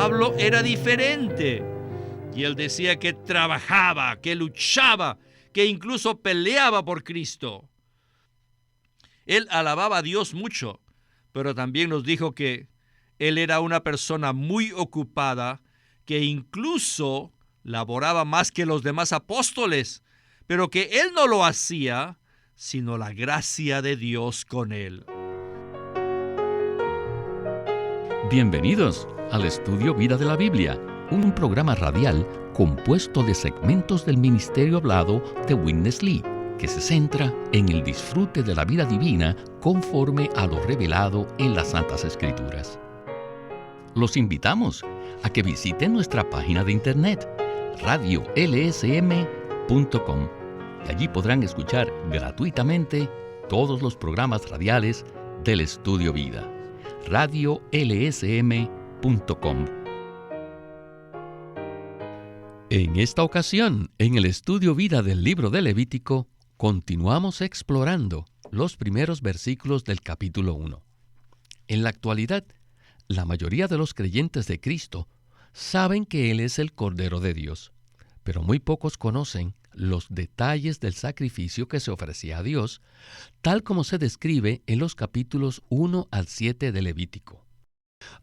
Pablo era diferente. Y él decía que trabajaba, que luchaba, que incluso peleaba por Cristo. Él alababa a Dios mucho, pero también nos dijo que él era una persona muy ocupada, que incluso laboraba más que los demás apóstoles, pero que él no lo hacía, sino la gracia de Dios con él. Bienvenidos al Estudio Vida de la Biblia, un programa radial compuesto de segmentos del ministerio hablado de Witness Lee, que se centra en el disfrute de la vida divina conforme a lo revelado en las Santas Escrituras. Los invitamos a que visiten nuestra página de internet, radiolsm.com, y allí podrán escuchar gratuitamente todos los programas radiales del Estudio Vida. radiolsm.com. En esta ocasión, en el Estudio Vida del libro de Levítico, continuamos explorando los primeros versículos del capítulo 1. En la actualidad, la mayoría de los creyentes de Cristo saben que Él es el Cordero de Dios, pero muy pocos conocen los detalles del sacrificio que se ofrecía a Dios, tal como se describe en los capítulos 1 al 7 de Levítico.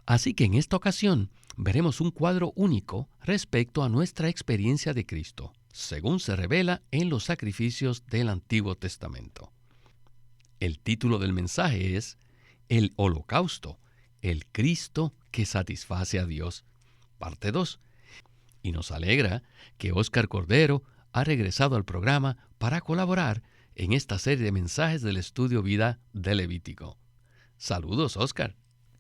Así que en esta ocasión veremos un cuadro único respecto a nuestra experiencia de Cristo, según se revela en los sacrificios del Antiguo Testamento. El título del mensaje es El Holocausto, el Cristo que satisface a Dios, parte 2. Y nos alegra que Óscar Cordero ha regresado al programa para colaborar en esta serie de mensajes del Estudio Vida de Levítico. Saludos, Óscar.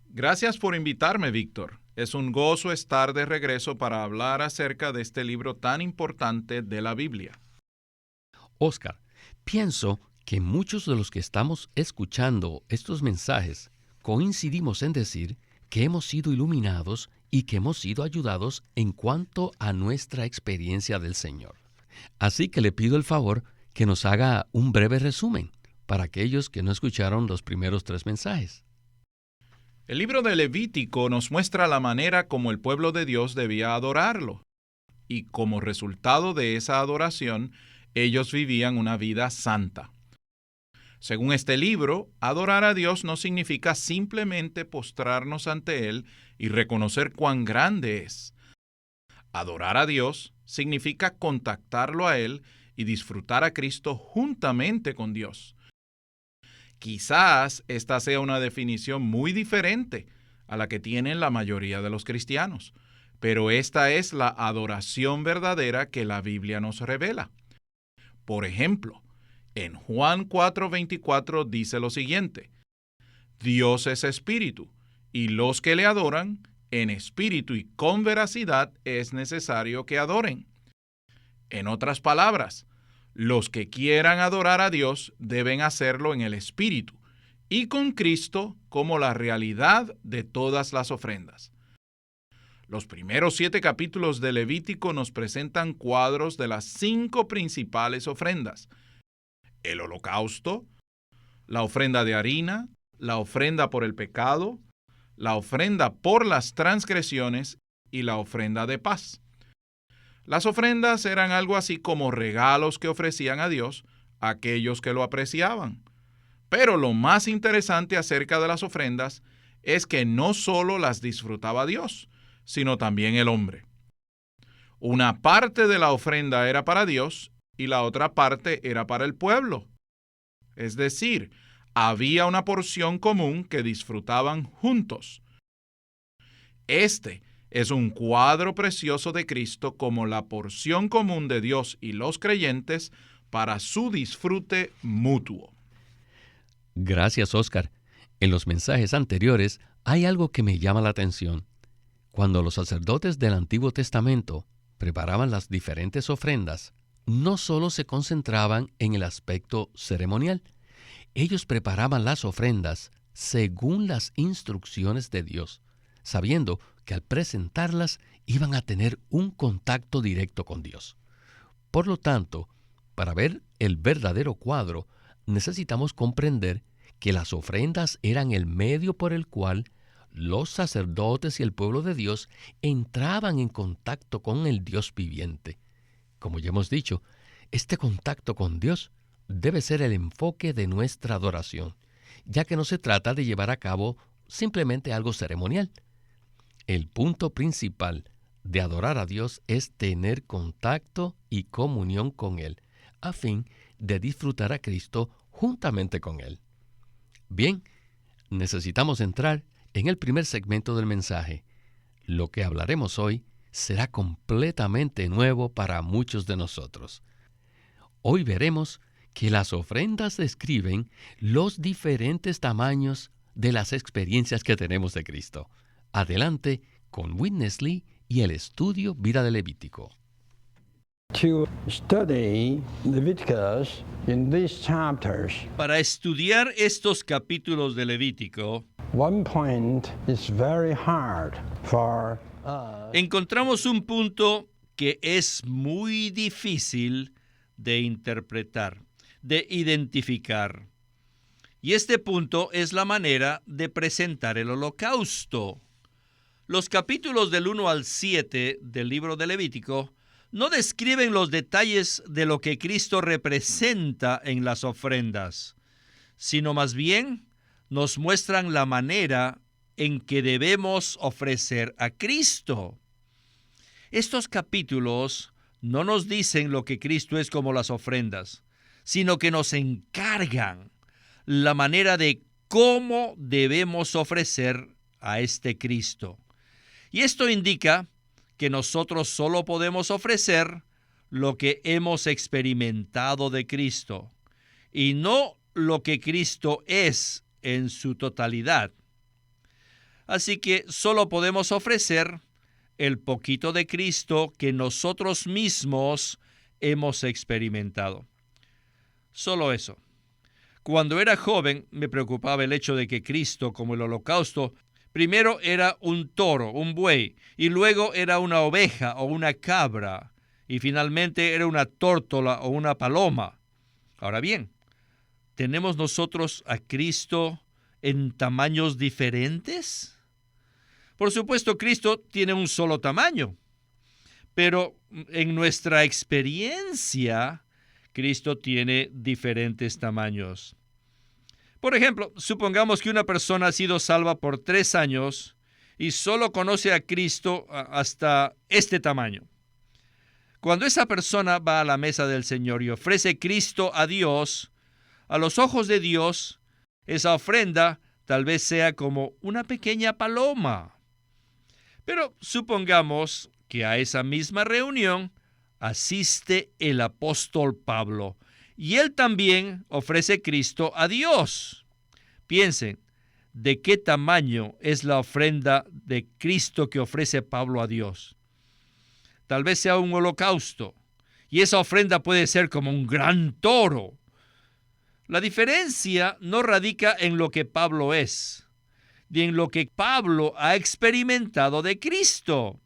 Gracias por invitarme, Víctor. Es un gozo estar de regreso para hablar acerca de este libro tan importante de la Biblia. Óscar, pienso que muchos de los que estamos escuchando estos mensajes coincidimos en decir que hemos sido iluminados y que hemos sido ayudados en cuanto a nuestra experiencia del Señor. Así que le pido el favor que nos haga un breve resumen para aquellos que no escucharon los primeros 3 mensajes. El libro de Levítico nos muestra la manera como el pueblo de Dios debía adorarlo, y como resultado de esa adoración, ellos vivían una vida santa. Según este libro, adorar a Dios no significa simplemente postrarnos ante Él y reconocer cuán grande es. Adorar a Dios significa contactarlo a Él y disfrutar a Cristo juntamente con Dios. Quizás esta sea una definición muy diferente a la que tienen la mayoría de los cristianos, pero esta es la adoración verdadera que la Biblia nos revela. Por ejemplo, en Juan 4:24 dice lo siguiente: Dios es espíritu, y los que le adoran, en espíritu y con veracidad es necesario que adoren. En otras palabras, los que quieran adorar a Dios deben hacerlo en el espíritu y con Cristo como la realidad de todas las ofrendas. Los primeros 7 capítulos de Levítico nos presentan cuadros de las 5 principales ofrendas: el holocausto, la ofrenda de harina, la ofrenda por el pecado, la ofrenda por las transgresiones y la ofrenda de paz. Las ofrendas eran algo así como regalos que ofrecían a Dios a aquellos que lo apreciaban. Pero lo más interesante acerca de las ofrendas es que no solo las disfrutaba Dios, sino también el hombre. Una parte de la ofrenda era para Dios y la otra parte era para el pueblo. Es decir, había una porción común que disfrutaban juntos. Este es un cuadro precioso de Cristo como la porción común de Dios y los creyentes para su disfrute mutuo. Gracias, Óscar. En los mensajes anteriores hay algo que me llama la atención. Cuando los sacerdotes del Antiguo Testamento preparaban las diferentes ofrendas, no solo se concentraban en el aspecto ceremonial. Ellos preparaban las ofrendas según las instrucciones de Dios, sabiendo que al presentarlas iban a tener un contacto directo con Dios. Por lo tanto, para ver el verdadero cuadro, necesitamos comprender que las ofrendas eran el medio por el cual los sacerdotes y el pueblo de Dios entraban en contacto con el Dios viviente. Como ya hemos dicho, este contacto con Dios debe ser el enfoque de nuestra adoración, ya que no se trata de llevar a cabo simplemente algo ceremonial. El punto principal de adorar a Dios es tener contacto y comunión con Él, a fin de disfrutar a Cristo juntamente con Él. Bien, necesitamos entrar en el primer segmento del mensaje. Lo que hablaremos hoy será completamente nuevo para muchos de nosotros. Hoy veremos que las ofrendas describen los diferentes tamaños de las experiencias que tenemos de Cristo. Adelante con Witness Lee y el estudio Vida de Levítico. To study Leviticus in these chapters, Para estudiar estos capítulos de Levítico, one point is very hard for us. encontramos un punto que es muy difícil de interpretar, de identificar. Y este punto es la manera de presentar el holocausto. Los capítulos del 1 al 7 del libro de Levítico no describen los detalles de lo que Cristo representa en las ofrendas, sino más bien nos muestran la manera en que debemos ofrecer a Cristo. Estos capítulos no nos dicen lo que Cristo es como las ofrendas, sino que nos encargan la manera de cómo debemos ofrecer a este Cristo. Y esto indica que nosotros solo podemos ofrecer lo que hemos experimentado de Cristo, y no lo que Cristo es en su totalidad. Así que solo podemos ofrecer el poquito de Cristo que nosotros mismos hemos experimentado. Solo eso. Cuando era joven, me preocupaba el hecho de que Cristo, como el holocausto, primero era un toro, un buey, y luego era una oveja o una cabra, y finalmente era una tórtola o una paloma. Ahora bien, ¿tenemos nosotros a Cristo en tamaños diferentes? Por supuesto, Cristo tiene un solo tamaño, pero en nuestra experiencia, Cristo tiene diferentes tamaños. Por ejemplo, supongamos que una persona ha sido salva por 3 años y solo conoce a Cristo hasta este tamaño. Cuando esa persona va a la mesa del Señor y ofrece Cristo a Dios, a los ojos de Dios, esa ofrenda tal vez sea como una pequeña paloma. Pero supongamos que a esa misma reunión asiste el apóstol Pablo, y él también ofrece Cristo a Dios. Piensen, ¿de qué tamaño es la ofrenda de Cristo que ofrece Pablo a Dios? Tal vez sea un holocausto, y esa ofrenda puede ser como un gran toro. La diferencia no radica en lo que Pablo es, ni en lo que Pablo ha experimentado de Cristo.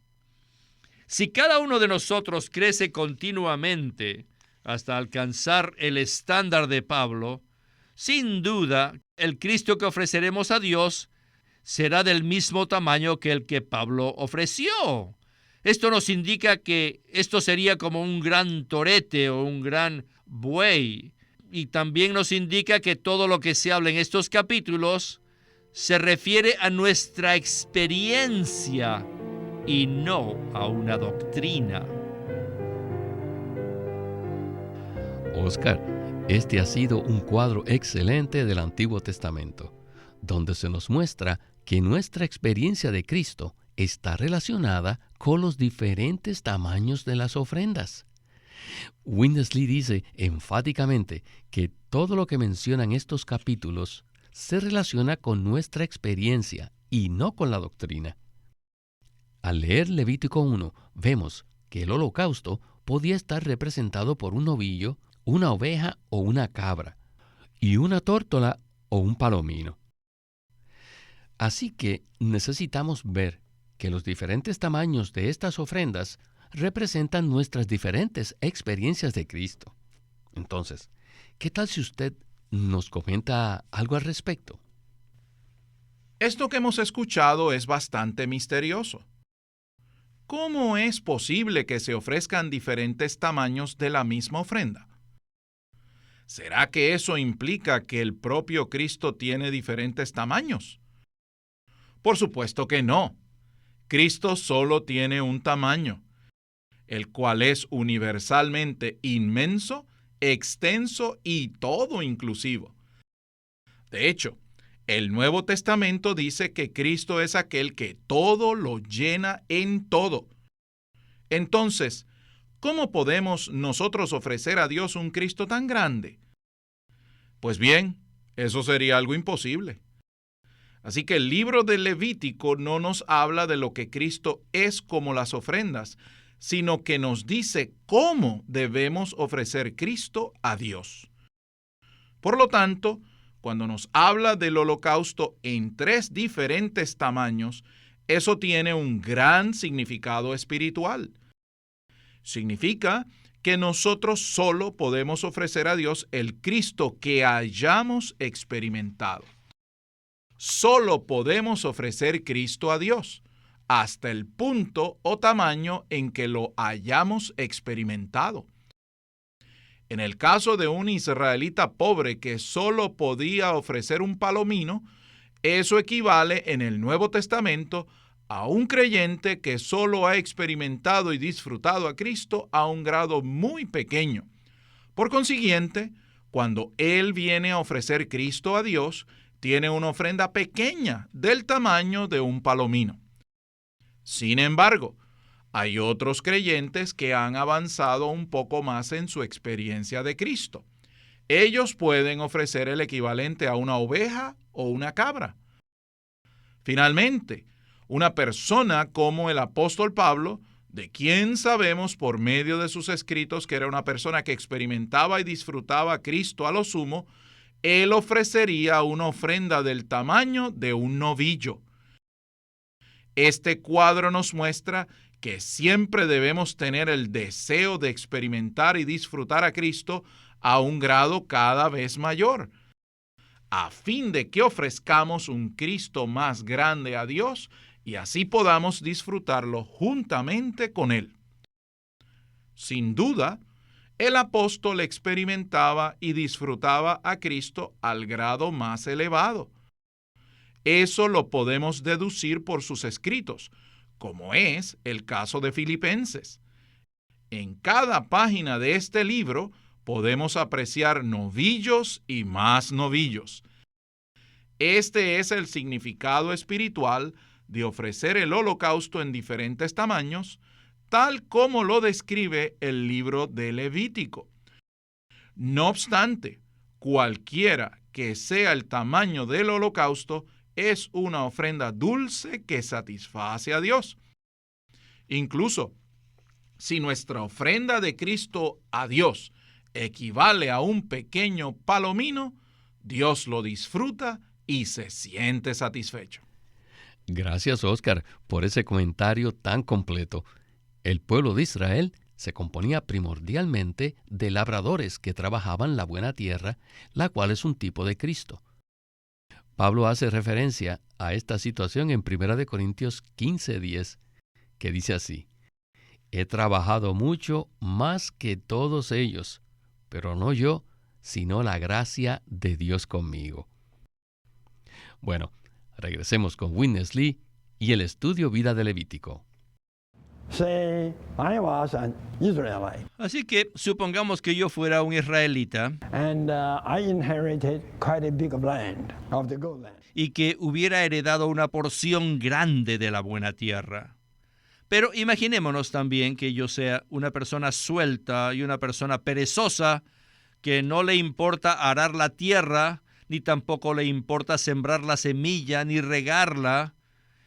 Si cada uno de nosotros crece continuamente hasta alcanzar el estándar de Pablo, sin duda, el Cristo que ofreceremos a Dios será del mismo tamaño que el que Pablo ofreció. Esto nos indica que esto sería como un gran torete o un gran buey. Y también nos indica que todo lo que se habla en estos capítulos se refiere a nuestra experiencia y no a una doctrina. Oscar, este ha sido un cuadro excelente del Antiguo Testamento, donde se nos muestra que nuestra experiencia de Cristo está relacionada con los diferentes tamaños de las ofrendas. Witness Lee dice enfáticamente que todo lo que mencionan estos capítulos se relaciona con nuestra experiencia y no con la doctrina. Al leer Levítico 1, vemos que el holocausto podía estar representado por un novillo, una oveja o una cabra, y una tórtola o un palomino. Así que necesitamos ver que los diferentes tamaños de estas ofrendas representan nuestras diferentes experiencias de Cristo. Entonces, ¿qué tal si usted nos comenta algo al respecto? Esto que hemos escuchado es bastante misterioso. ¿Cómo es posible que se ofrezcan diferentes tamaños de la misma ofrenda? ¿Será que eso implica que el propio Cristo tiene diferentes tamaños? Por supuesto que no. Cristo solo tiene un tamaño, el cual es universalmente inmenso, extenso y todo inclusivo. De hecho, el Nuevo Testamento dice que Cristo es aquel que todo lo llena en todo. Entonces, ¿cómo podemos nosotros ofrecer a Dios un Cristo tan grande? Pues bien, eso sería algo imposible. Así que el libro de Levítico no nos habla de lo que Cristo es como las ofrendas, sino que nos dice cómo debemos ofrecer Cristo a Dios. Por lo tanto, cuando nos habla del holocausto en 3 diferentes tamaños, eso tiene un gran significado espiritual. Significa que nosotros solo podemos ofrecer a Dios el Cristo que hayamos experimentado. Solo podemos ofrecer Cristo a Dios hasta el punto o tamaño en que lo hayamos experimentado. En el caso de un israelita pobre que solo podía ofrecer un palomino, eso equivale en el Nuevo Testamento a un creyente que solo ha experimentado y disfrutado a Cristo a un grado muy pequeño. Por consiguiente, cuando él viene a ofrecer Cristo a Dios, tiene una ofrenda pequeña del tamaño de un palomino. Sin embargo, hay otros creyentes que han avanzado un poco más en su experiencia de Cristo. Ellos pueden ofrecer el equivalente a una oveja o una cabra. Finalmente, una persona como el apóstol Pablo, de quien sabemos por medio de sus escritos que era una persona que experimentaba y disfrutaba a Cristo a lo sumo, él ofrecería una ofrenda del tamaño de un novillo. Este cuadro nos muestra que siempre debemos tener el deseo de experimentar y disfrutar a Cristo a un grado cada vez mayor, a fin de que ofrezcamos un Cristo más grande a Dios y así podamos disfrutarlo juntamente con Él. Sin duda, el apóstol experimentaba y disfrutaba a Cristo al grado más elevado. Eso lo podemos deducir por sus escritos, como es el caso de Filipenses. En cada página de este libro podemos apreciar novillos y más novillos. Este es el significado espiritual de ofrecer el holocausto en diferentes tamaños, tal como lo describe el libro de Levítico. No obstante, cualquiera que sea el tamaño del holocausto, es una ofrenda dulce que satisface a Dios. Incluso, si nuestra ofrenda de Cristo a Dios equivale a un pequeño palomino, Dios lo disfruta y se siente satisfecho. Gracias, Oscar, por ese comentario tan completo. El pueblo de Israel se componía primordialmente de labradores que trabajaban la buena tierra, la cual es un tipo de Cristo. Pablo hace referencia a esta situación en 1 Corintios 15:10, que dice así: «He trabajado mucho más que todos ellos, pero no yo, sino la gracia de Dios conmigo». Bueno, regresemos con Witness Lee y el estudio Vida de Levítico. Say, I was an Israelite, Así que supongamos que yo fuera un israelita and I inherited quite a big of land, of the good land. y que hubiera heredado una porción grande de la buena tierra. Pero imaginémonos también que yo sea una persona suelta y una persona perezosa que no le importa arar la tierra, ni tampoco le importa sembrar la semilla, ni regarla,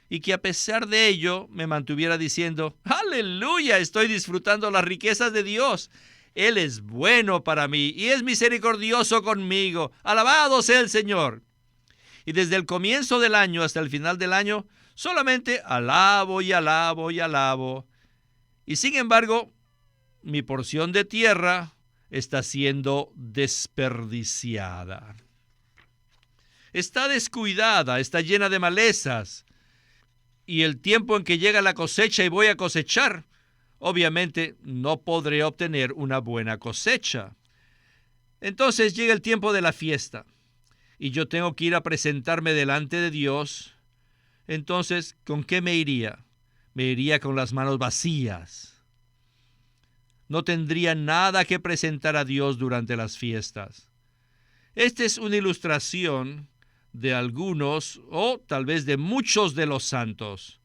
y que a pesar de ello me mantuviera diciendo: ¡Aleluya! Estoy disfrutando las riquezas de Dios. Él es bueno para mí y es misericordioso conmigo. ¡Alabado sea el Señor! Y desde el comienzo del año hasta el final del año, solamente alabo y alabo y alabo. Y sin embargo, mi porción de tierra está siendo desperdiciada. está descuidada, está llena de malezas. Y el tiempo en que llega la cosecha y voy a cosechar, obviamente no podré obtener una buena cosecha. Entonces llega el tiempo de la fiesta y yo tengo que ir a presentarme delante de Dios. Entonces, ¿con qué me iría? Me iría con las manos vacías. No tendría nada que presentar a Dios durante las fiestas. Esta es una ilustración de algunos o tal vez de muchos de los santos.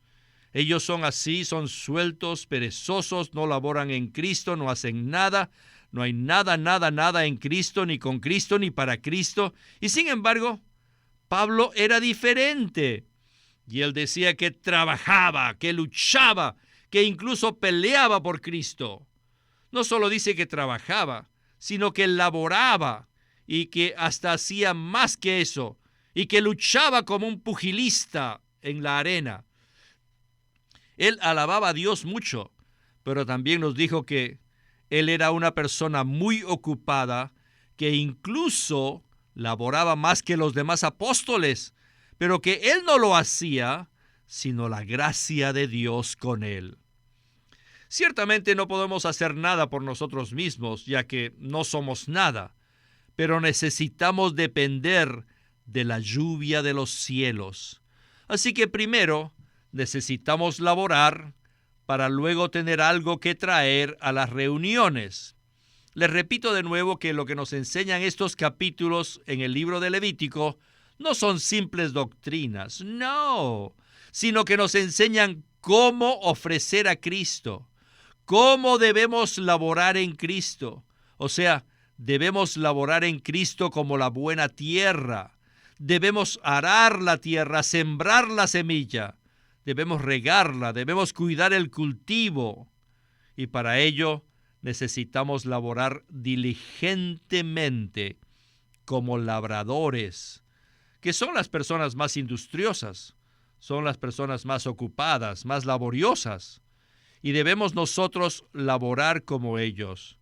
Ellos son así, son sueltos, perezosos, no laboran en Cristo, no hacen nada, no hay nada en Cristo, ni con Cristo, ni para Cristo. Y sin embargo, Pablo era diferente. Y él decía que trabajaba, que luchaba, que incluso peleaba por Cristo. No solo dice que trabajaba, sino que laboraba y que hasta hacía más que eso, y que luchaba como un pugilista en la arena. Él alababa a Dios mucho, pero también nos dijo que él era una persona muy ocupada, que incluso laboraba más que los demás apóstoles, pero que él no lo hacía, sino la gracia de Dios con él. Ciertamente no podemos hacer nada por nosotros mismos, ya que no somos nada, pero necesitamos depender de la lluvia de los cielos. Así que primero necesitamos laborar para luego tener algo que traer a las reuniones. Les repito de nuevo que lo que nos enseñan estos capítulos en el libro de Levítico no son simples doctrinas, no, sino que nos enseñan cómo ofrecer a Cristo, cómo debemos laborar en Cristo. O sea, debemos laborar en Cristo como la buena tierra. Debemos arar la tierra, sembrar la semilla. Debemos regarla, debemos cuidar el cultivo. Y para ello necesitamos laborar diligentemente como labradores, que son las personas más industriosas, son las personas más ocupadas, más laboriosas. Y debemos nosotros laborar como ellos.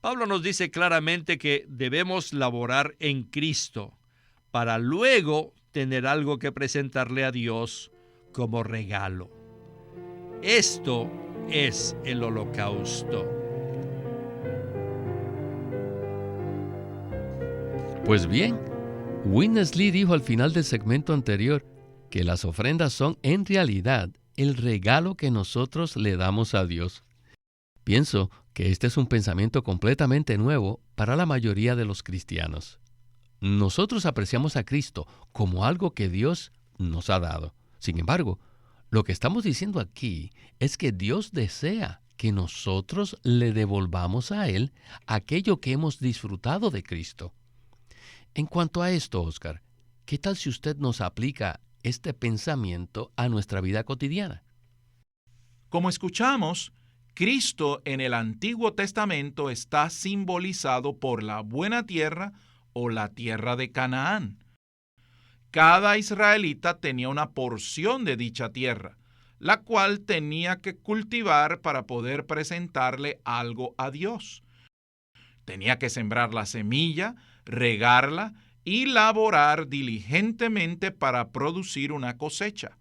Pablo nos dice claramente que debemos laborar en Cristo para luego tener algo que presentarle a Dios como regalo. Esto es el holocausto. Pues bien, Winnesley dijo al final del segmento anterior que las ofrendas son en realidad el regalo que nosotros le damos a Dios. Pienso que este es un pensamiento completamente nuevo para la mayoría de los cristianos. Nosotros apreciamos a Cristo como algo que Dios nos ha dado. Sin embargo, lo que estamos diciendo aquí es que Dios desea que nosotros le devolvamos a Él aquello que hemos disfrutado de Cristo. En cuanto a esto, Oscar, ¿qué tal si usted nos aplica este pensamiento a nuestra vida cotidiana? Como escuchamos, Cristo en el Antiguo Testamento está simbolizado por la buena tierra o la tierra de Canaán. Cada israelita tenía una porción de dicha tierra, la cual tenía que cultivar para poder presentarle algo a Dios. Tenía que sembrar la semilla, regarla y laborar diligentemente para producir una cosecha.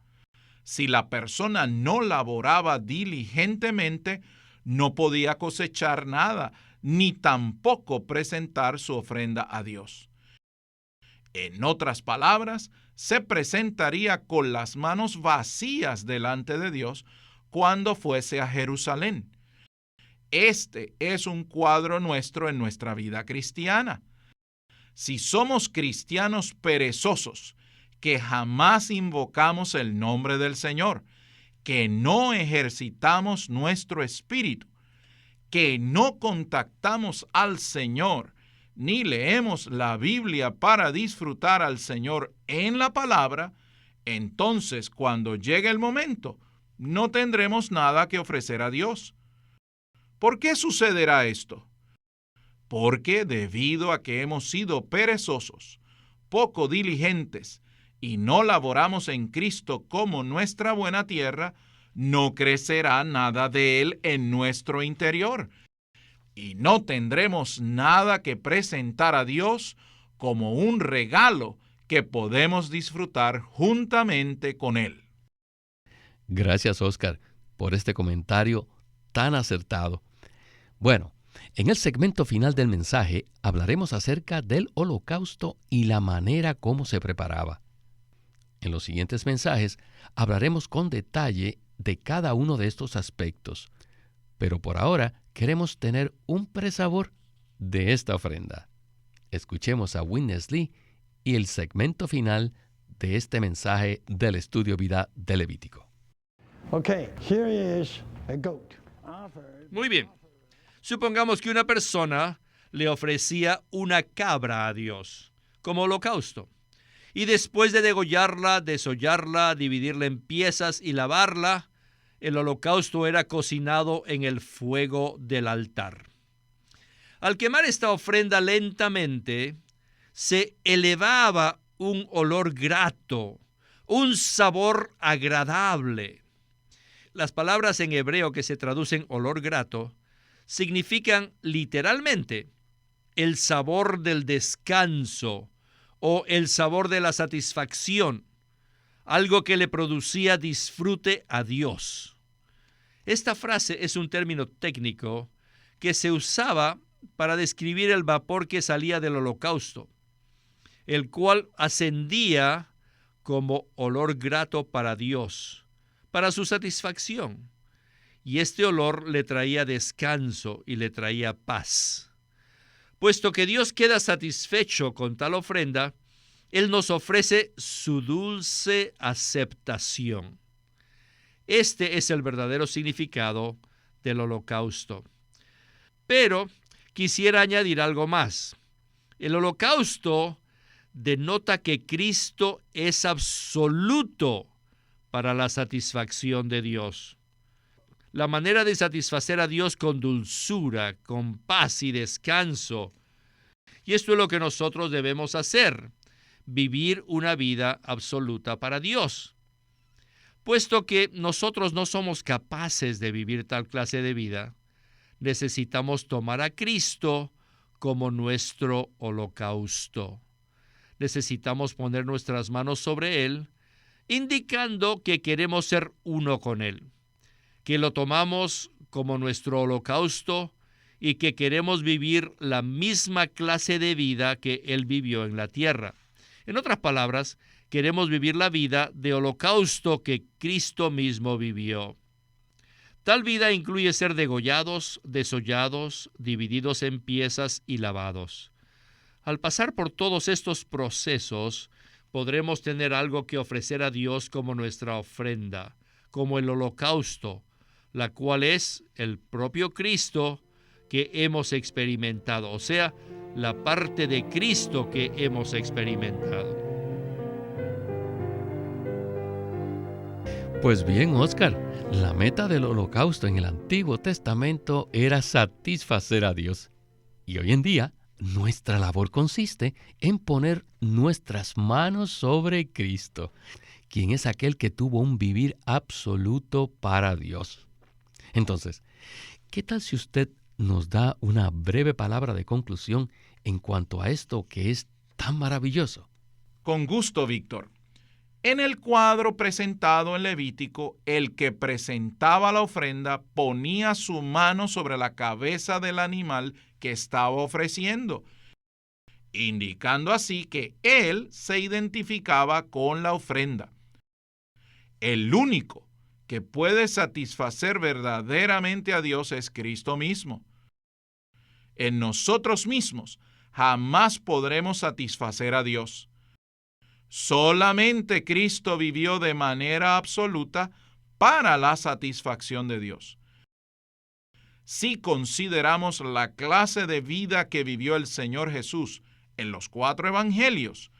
Si la persona no laboraba diligentemente, no podía cosechar nada, ni tampoco presentar su ofrenda a Dios. En otras palabras, se presentaría con las manos vacías delante de Dios cuando fuese a Jerusalén. Este es un cuadro nuestro en nuestra vida cristiana. Si somos cristianos perezosos, que jamás invocamos el nombre del Señor, que no ejercitamos nuestro espíritu, que no contactamos al Señor, ni leemos la Biblia para disfrutar al Señor en la palabra, entonces cuando llegue el momento, no tendremos nada que ofrecer a Dios. ¿Por qué sucederá esto? Porque debido a que hemos sido perezosos, poco diligentes, y no laboramos en Cristo como nuestra buena tierra, no crecerá nada de Él en nuestro interior. Y no tendremos nada que presentar a Dios como un regalo que podemos disfrutar juntamente con Él. Gracias, Oscar, por este comentario tan acertado. Bueno, en el segmento final del mensaje hablaremos acerca del holocausto y la manera como se preparaba. En los siguientes mensajes hablaremos con detalle de cada uno de estos aspectos, pero por ahora queremos tener un presabor de esta ofrenda. Escuchemos a Witness Lee y el segmento final de este mensaje del Estudio Vida de Levítico. Okay, here is a goat offered. Muy bien. Supongamos que una persona le ofrecía una cabra a Dios como holocausto. Y después de degollarla, desollarla, dividirla en piezas y lavarla, el holocausto era cocinado en el fuego del altar. Al quemar esta ofrenda lentamente, se elevaba un olor grato, un sabor agradable. Las palabras en hebreo que se traducen olor grato significan literalmente el sabor del descanso o el sabor de la satisfacción, algo que le producía disfrute a Dios. Esta frase es un término técnico que se usaba para describir el vapor que salía del holocausto, el cual ascendía como olor grato para Dios, para su satisfacción. Y este olor le traía descanso y le traía paz. Puesto que Dios queda satisfecho con tal ofrenda, Él nos ofrece su dulce aceptación. Este es el verdadero significado del holocausto. Pero quisiera añadir algo más. El holocausto denota que Cristo es absoluto para la satisfacción de Dios. La manera de satisfacer a Dios con dulzura, con paz y descanso. Y esto es lo que nosotros debemos hacer, vivir una vida absoluta para Dios. Puesto que nosotros no somos capaces de vivir tal clase de vida, necesitamos tomar a Cristo como nuestro holocausto. Necesitamos poner nuestras manos sobre Él, indicando que queremos ser uno con Él, que lo tomamos como nuestro holocausto y que queremos vivir la misma clase de vida que Él vivió en la tierra. En otras palabras, queremos vivir la vida de holocausto que Cristo mismo vivió. Tal vida incluye ser degollados, desollados, divididos en piezas y lavados. Al pasar por todos estos procesos, podremos tener algo que ofrecer a Dios como nuestra ofrenda, como el holocausto, la cual es el propio Cristo que hemos experimentado, o sea, la parte de Cristo que hemos experimentado. Pues bien, Oscar, la meta del holocausto en el Antiguo Testamento era satisfacer a Dios. Y hoy en día, nuestra labor consiste en poner nuestras manos sobre Cristo, quien es aquel que tuvo un vivir absoluto para Dios. Entonces, ¿qué tal si usted nos da una breve palabra de conclusión en cuanto a esto que es tan maravilloso? Con gusto, Víctor. En el cuadro presentado en Levítico, el que presentaba la ofrenda ponía su mano sobre la cabeza del animal que estaba ofreciendo, indicando así que él se identificaba con la ofrenda. El único que puede satisfacer verdaderamente a Dios es Cristo mismo. En nosotros mismos jamás podremos satisfacer a Dios. Solamente Cristo vivió de manera absoluta para la satisfacción de Dios. Si consideramos la clase de vida que vivió el Señor Jesús en los 4 evangelios,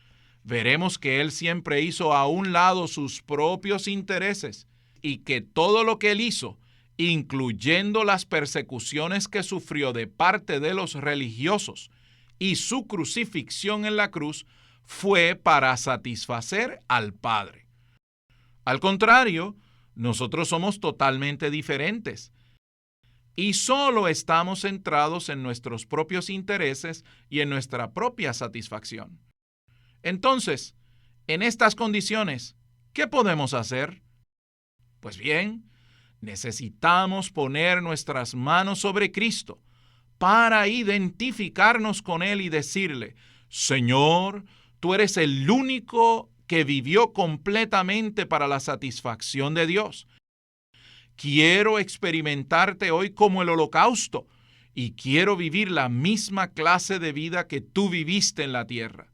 veremos que Él siempre hizo a un lado sus propios intereses y que todo lo que Él hizo, incluyendo las persecuciones que sufrió de parte de los religiosos y su crucifixión en la cruz, fue para satisfacer al Padre. Al contrario, nosotros somos totalmente diferentes y solo estamos centrados en nuestros propios intereses y en nuestra propia satisfacción. Entonces, En estas condiciones, ¿qué podemos hacer? Pues bien, necesitamos poner nuestras manos sobre Cristo para identificarnos con Él y decirle: Señor, tú eres el único que vivió completamente para la satisfacción de Dios. Quiero experimentarte hoy como el holocausto y quiero vivir la misma clase de vida que tú viviste en la tierra.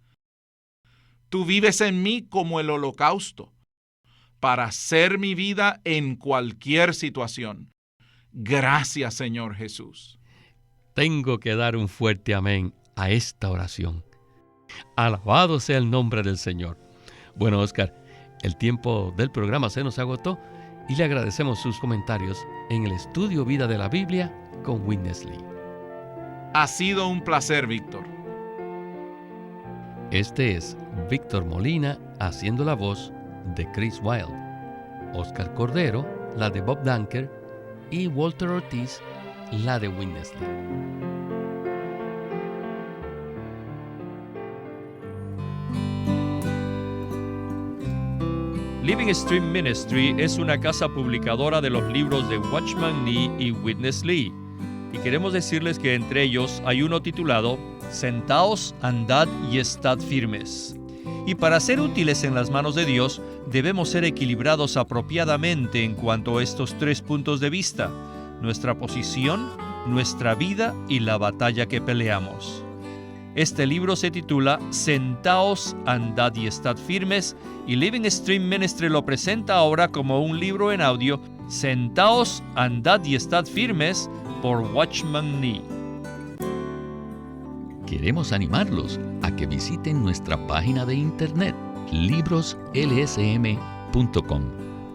Tú vives en mí como el holocausto para hacer mi vida en cualquier situación. Gracias, Señor Jesús. Tengo que dar un fuerte amén a esta oración. Alabado sea el nombre del Señor. Bueno, Oscar, el tiempo del programa se nos agotó y le agradecemos sus comentarios en el Estudio Vida de la Biblia con Witness Lee. Ha sido un placer, Víctor. Este es Víctor Molina haciendo la voz de Chris Wilde, Oscar Cordero, la de Bob Danker, y Walter Ortiz, la de Witness Lee. Living Stream Ministry es una casa publicadora de los libros de Watchman Nee y Witness Lee. Y queremos decirles que entre ellos hay uno titulado Sentaos, andad y estad firmes. Y para ser útiles en las manos de Dios, debemos ser equilibrados apropiadamente en cuanto a estos 3 puntos de vista: nuestra posición, nuestra vida y la batalla que peleamos. Este libro se titula Sentaos, andad y estad firmes, y Living Stream Ministry lo presenta ahora como un libro en audio, Sentaos, andad y estad firmes, por Watchman Nee. Queremos animarlos a que visiten nuestra página de internet, libroslsm.com.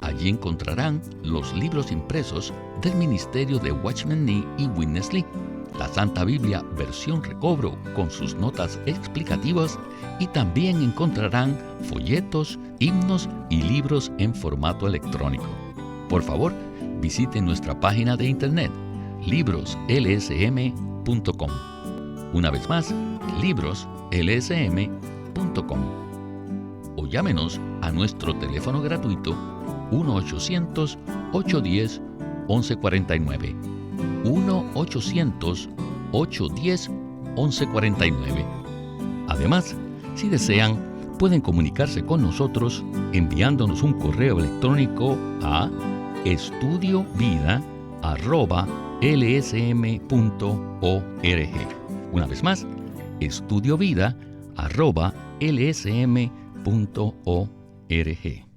Allí encontrarán los libros impresos del ministerio de Watchman Nee y Witness Lee, la Santa Biblia versión recobro con sus notas explicativas, y también encontrarán folletos, himnos y libros en formato electrónico. Por favor, visiten nuestra página de internet, libroslsm.com. Una vez más, libroslsm.com. O llámenos a nuestro teléfono gratuito 1-800-810-1149. 1-800-810-1149. Además, si desean, pueden comunicarse con nosotros enviándonos un correo electrónico a estudiovida@lsm.org. Una vez más, estudiovida@lsm.org.